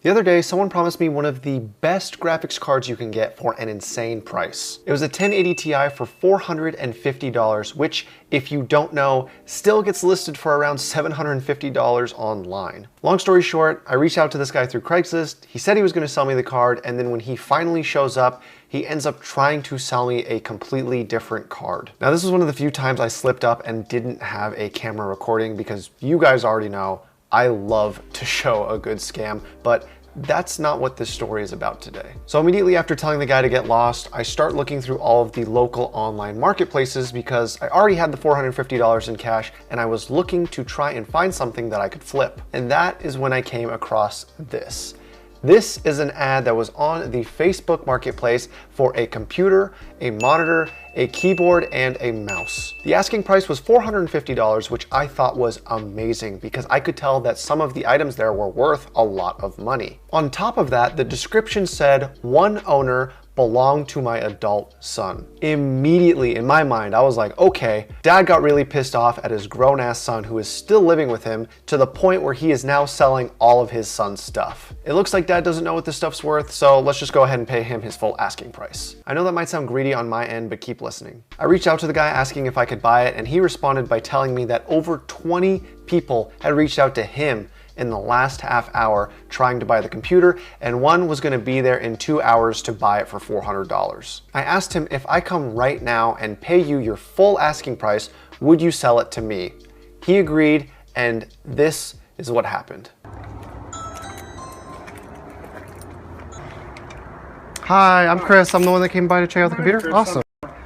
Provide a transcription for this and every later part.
The other day, someone promised me one of the best graphics cards you can get for an insane price. It was a 1080 Ti for $450, which, if you don't know, still gets listed for around $750 online. Long story short, I reached out to this guy through Craigslist. He said he was going to sell me the card, and then when he finally shows up, he ends up trying to sell me a completely different card. Now, this was one of the few times I slipped up and didn't have a camera recording, because you guys already know I love to show a good scam, but that's not what this story is about today. So immediately after telling the guy to get lost, I start looking through all of the local online marketplaces because I already had the $450 in cash and I was looking to try and find something that I could flip. And that is when I came across this. This is an ad that was on the Facebook Marketplace for a computer, a monitor, a keyboard, and a mouse. The asking price was $450, which I thought was amazing because I could tell that some of the items there were worth a lot of money. On top of that, the description said, "One owner, belonged to my adult son." Immediately in my mind, I was like, okay, dad got really pissed off at his grown-ass son who is still living with him to the point where he is now selling all of his son's stuff. It looks like dad doesn't know what this stuff's worth, so let's just go ahead and pay him his full asking price. I know that might sound greedy on my end, but keep listening. I reached out to the guy asking if I could buy it, and he responded by telling me that over 20 people had reached out to him in the last half hour trying to buy the computer, and one was going to be there in 2 hours to buy it for $400. I asked him, if I come right now and pay you your full asking price, would you sell it to me? He agreed, and this is what happened. Hi, I'm Chris. I'm the one that came by to check out the computer. Chris. Awesome.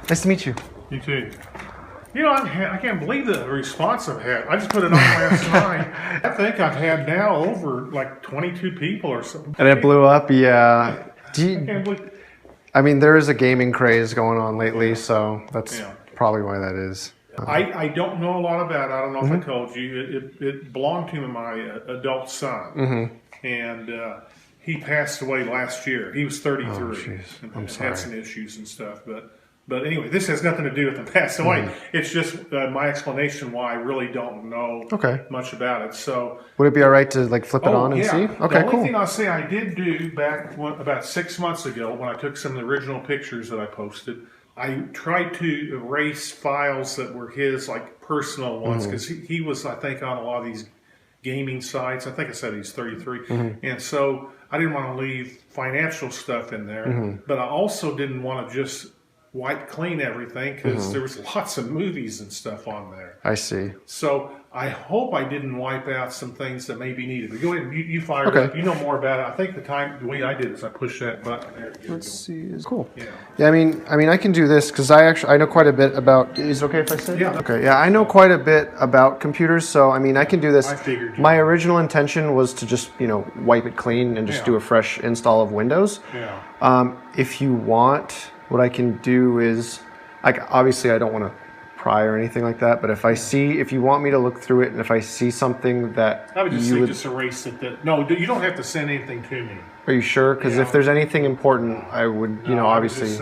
Nice to meet you. You too. You know, I can't believe the response I've had. I just put it on last night. I think I've had now over like 22 people or something. And it blew up, yeah. I can't believe. I mean, there is a gaming craze going on lately, so that's probably why that is. I don't know a lot about it. I don't know if I told you. It belonged to my adult son. And he passed away last year. He was 33. Oh, I'm sorry. Had some issues and stuff, But anyway, this has nothing to do with him passed away. It's just my explanation why I really don't know much about it. So, would it be all right to like flip it on and see? Okay, the only thing I'll say I did do back about 6 months ago when I took some of the original pictures that I posted, I tried to erase files that were his like personal ones because he was, I think, on a lot of these gaming sites. I think I said he's 33, and so I didn't want to leave financial stuff in there, but I also didn't want to just wipe clean everything because there was lots of movies and stuff on there. I see. So I hope I didn't wipe out some things that maybe needed. But go ahead, you fire it up. You know more about it. I think the way I did is I pushed that button there. Let's see. Cool. Yeah. I mean, I can do this because I know quite a bit about. Is it okay if I sit? Yeah. Okay. Yeah, I know quite a bit about computers, so I mean, I can do this. I figured. My original intention was to just wipe it clean and just do a fresh install of Windows. Yeah. If you want. What I can do is, obviously I don't want to pry or anything like that, but if you want me to look through it and if I see something that I would just say just erase it. No, you don't have to send anything to me. Are you sure? Because if there's anything important, I would, obviously.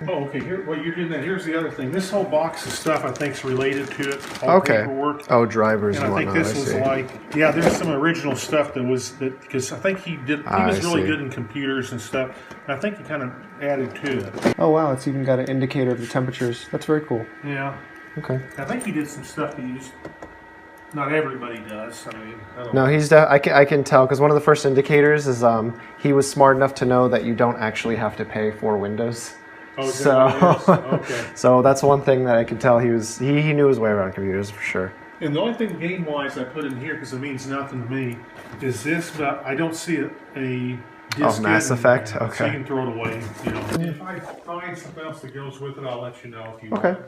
Oh, okay. Here, well, you're doing that. Here's the other thing. This whole box of stuff I think is related to it. All paperwork. Oh, drivers and whatnot. And I think this was like, there's some original stuff because I think he was really good in computers and stuff. And I think he kind of added to it. Oh wow, it's even got an indicator of the temperatures. That's very cool. Yeah. Okay. I think he did some stuff that not everybody does. I mean, I don't know. He's I can tell because one of the first indicators is he was smart enough to know that you don't actually have to pay for Windows. Oh, okay. So that's one thing that I could tell he knew his way around computers for sure. And the only thing game-wise I put in here because it means nothing to me is this, but I don't see a disc Mass Effect. Okay. So you can throw it away. If I find something else that goes with it, I'll let you know if you want.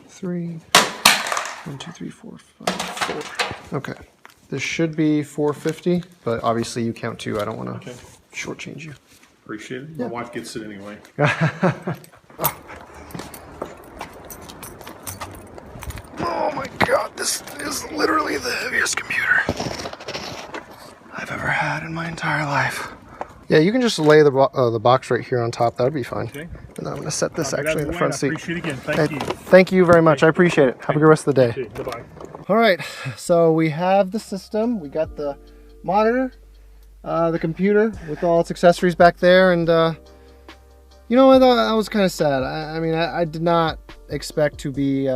3, 1, 2, 3, 4, 5, 4. Okay. This should be $450, but obviously you count too. I don't want to shortchange you. Appreciate it. My wife gets it anyway. Oh my god, this is literally the heaviest computer I've ever had in my entire life. Yeah, you can just lay the box right here on top. That would be fine. Okay. And I'm going to set this actually in the front seat. I appreciate it again. Thank you. Thank you very much. I appreciate it. Have a good rest of the day. Bye-bye. All right, so we have the system. We got the monitor, the computer with all its accessories back there, and you know, I thought I was kind of sad. I mean, I did not expect to be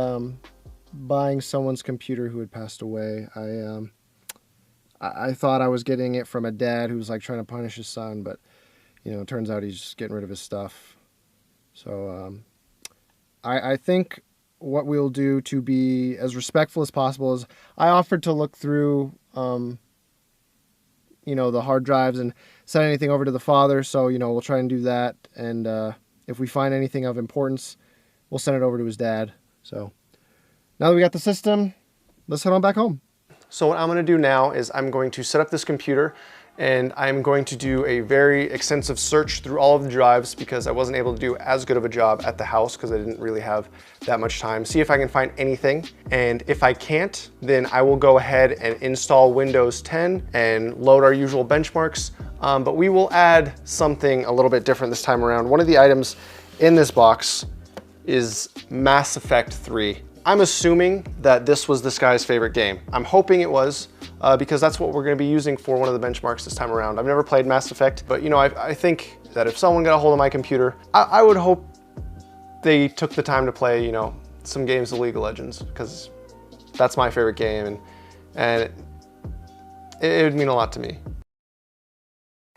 buying someone's computer who had passed away. I thought I was getting it from a dad who was like trying to punish his son, but you know, it turns out he's just getting rid of his stuff. So I think what we'll do to be as respectful as possible is I offered to look through, you know, the hard drives and send anything over to the father. So, you know, we'll try and do that. And if we find anything of importance, we'll send it over to his dad. So now that we got the system, let's head on back home. So what I'm going to do now is I'm going to set up this computer, and I'm going to do a very extensive search through all of the drives because I wasn't able to do as good of a job at the house because I didn't really have that much time. See if I can find anything, and if I can't, then I will go ahead and install Windows 10 and load our usual benchmarks, but we will add something a little bit different this time around. One of the items in this box is Mass Effect 3. I'm assuming that this was this guy's favorite game. I'm hoping it was, because that's what we're gonna be using for one of the benchmarks this time around. I've never played Mass Effect, but you know, I think that if someone got a hold of my computer, I would hope they took the time to play, you know, some games of League of Legends, because that's my favorite game, and it would mean a lot to me.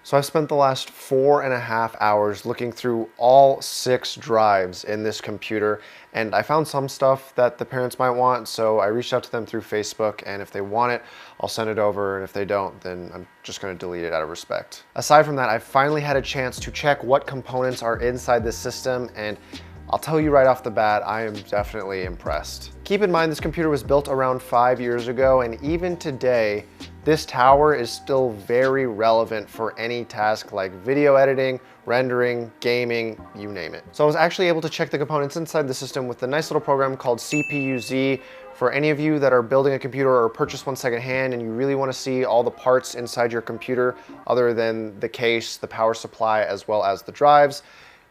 So I've spent the last 4.5 hours looking through all 6 drives in this computer, and I found some stuff that the parents might want, so I reached out to them through Facebook, and if they want it, I'll send it over, and if they don't, then I'm just gonna delete it out of respect. Aside from that, I finally had a chance to check what components are inside this system, and I'll tell you right off the bat, I am definitely impressed. Keep in mind, this computer was built around 5 years ago, and even today, this tower is still very relevant for any task like video editing, rendering, gaming, you name it. So I was actually able to check the components inside the system with a nice little program called CPU-Z. For any of you that are building a computer or purchase one secondhand and you really want to see all the parts inside your computer other than the case, the power supply, as well as the drives,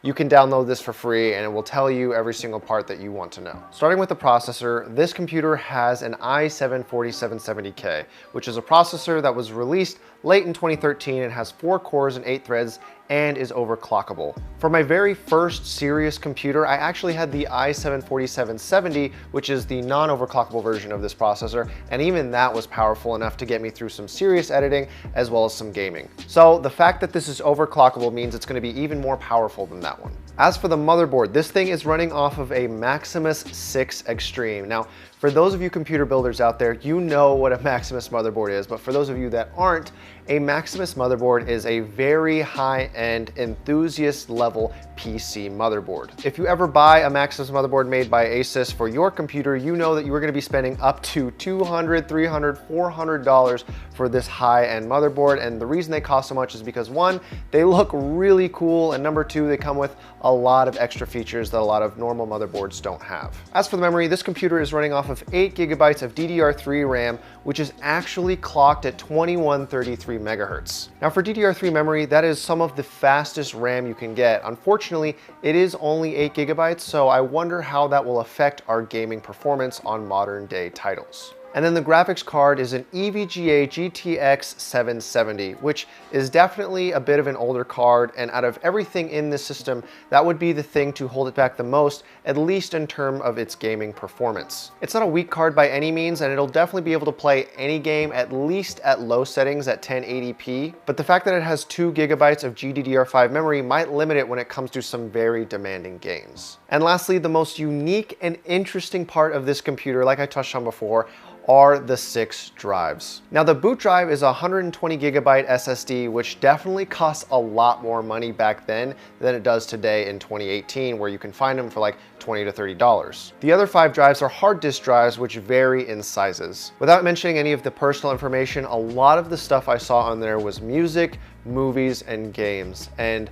you can download this for free and it will tell you every single part that you want to know. Starting with the processor, this computer has an i7-4770K, which is a processor that was released late in 2013 and has 4 cores and 8 threads and is overclockable. For my very first serious computer, I actually had the i7-4770, which is the non-overclockable version of this processor, and even that was powerful enough to get me through some serious editing as well as some gaming. So the fact that this is overclockable means it's going to be even more powerful than that one. As for the motherboard, this thing is running off of a Maximus 6 Extreme. Now, for those of you computer builders out there, you know what a Maximus motherboard is, but for those of you that aren't, a Maximus motherboard is a very high-end, enthusiast-level PC motherboard. If you ever buy a Maximus motherboard made by Asus for your computer, you know that you are going to be spending up to $200, $300, $400 for this high-end motherboard, and the reason they cost so much is because 1, they look really cool, and number 2, they come with a lot of extra features that a lot of normal motherboards don't have. As for the memory, this computer is running off of 8 gigabytes of DDR3 RAM, which is actually clocked at 2133 megahertz. Now for DDR3 memory, that is some of the fastest RAM you can get. Unfortunately, it is only 8 gigabytes, so I wonder how that will affect our gaming performance on modern day titles. And then the graphics card is an EVGA GTX 770, which is definitely a bit of an older card, and out of everything in this system, that would be the thing to hold it back the most, at least in terms of its gaming performance. It's not a weak card by any means, and it'll definitely be able to play any game at least at low settings at 1080p, but the fact that it has 2 gigabytes of GDDR5 memory might limit it when it comes to some very demanding games. And lastly, the most unique and interesting part of this computer, like I touched on before, are the 6 drives. Now the boot drive is a 120 gigabyte SSD, which definitely costs a lot more money back then than it does today in 2018, where you can find them for like $20 to $30. The other 5 drives are hard disk drives, which vary in sizes. Without mentioning any of the personal information, a lot of the stuff I saw on there was music, movies, and games. And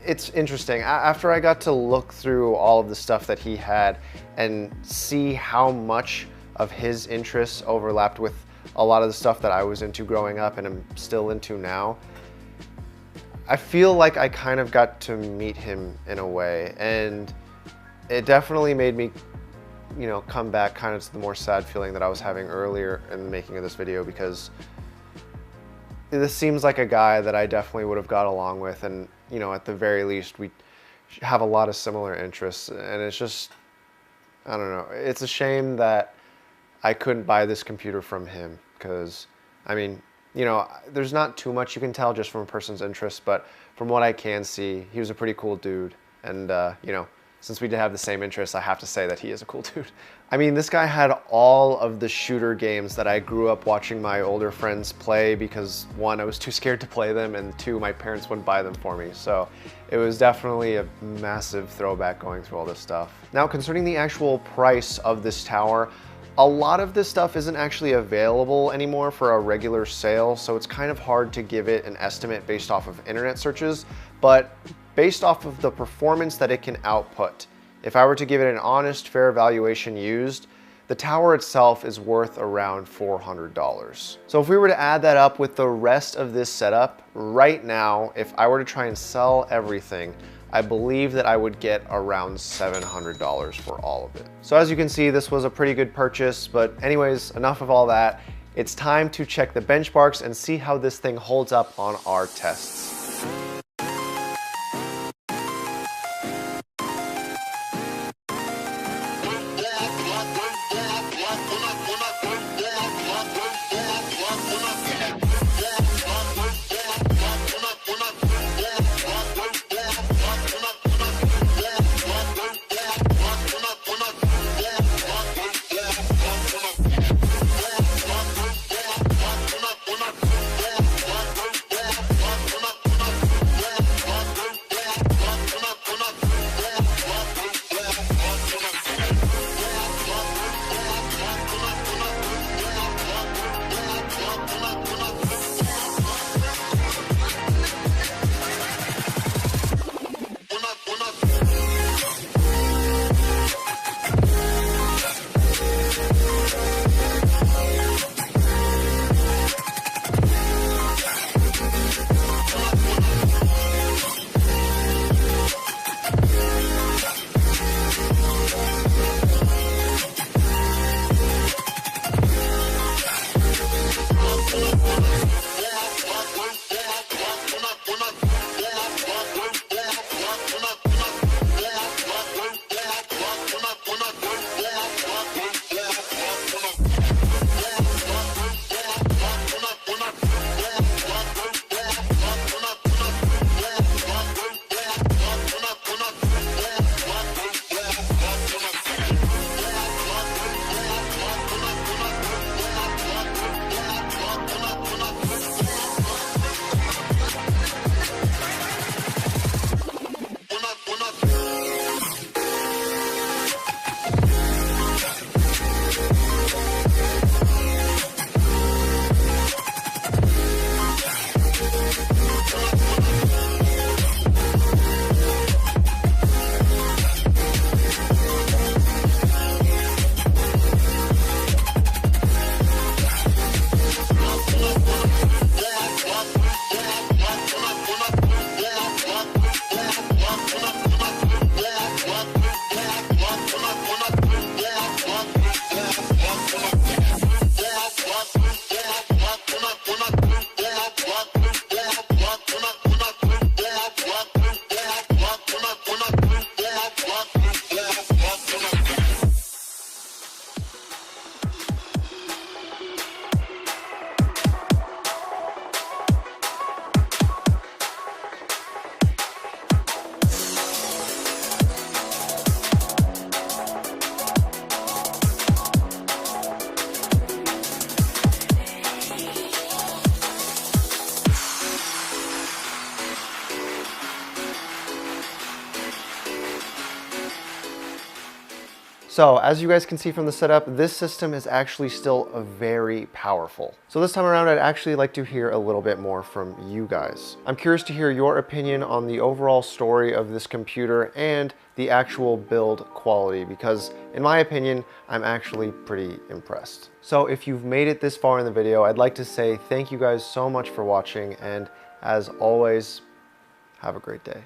it's interesting. After I got to look through all of the stuff that he had and see how much of his interests overlapped with a lot of the stuff that I was into growing up and am still into now, I feel like I kind of got to meet him in a way, and it definitely made me, you know, come back kind of to the more sad feeling that I was having earlier in the making of this video, because this seems like a guy that I definitely would have got along with, and you know, at the very least, we have a lot of similar interests, and it's just, I don't know, it's a shame that I couldn't buy this computer from him, because, I mean, you know, there's not too much you can tell just from a person's interests, but from what I can see, he was a pretty cool dude, and you know, since we did have the same interests, I have to say that he is a cool dude. I mean, this guy had all of the shooter games that I grew up watching my older friends play because, one, I was too scared to play them, and two, my parents wouldn't buy them for me. So it was definitely a massive throwback going through all this stuff. Now, concerning the actual price of this tower, a lot of this stuff isn't actually available anymore for a regular sale, so it's kind of hard to give it an estimate based off of internet searches, but based off of the performance that it can output, if I were to give it an honest, fair valuation used, the tower itself is worth around $400. So if we were to add that up with the rest of this setup, right now, if I were to try and sell everything, I believe that I would get around $700 for all of it. So as you can see, this was a pretty good purchase, but anyways, enough of all that. It's time to check the benchmarks and see how this thing holds up on our tests. So as you guys can see from the setup, this system is actually still very powerful. So this time around, I'd actually like to hear a little bit more from you guys. I'm curious to hear your opinion on the overall story of this computer and the actual build quality, because in my opinion, I'm actually pretty impressed. So if you've made it this far in the video, I'd like to say thank you guys so much for watching, and as always, have a great day.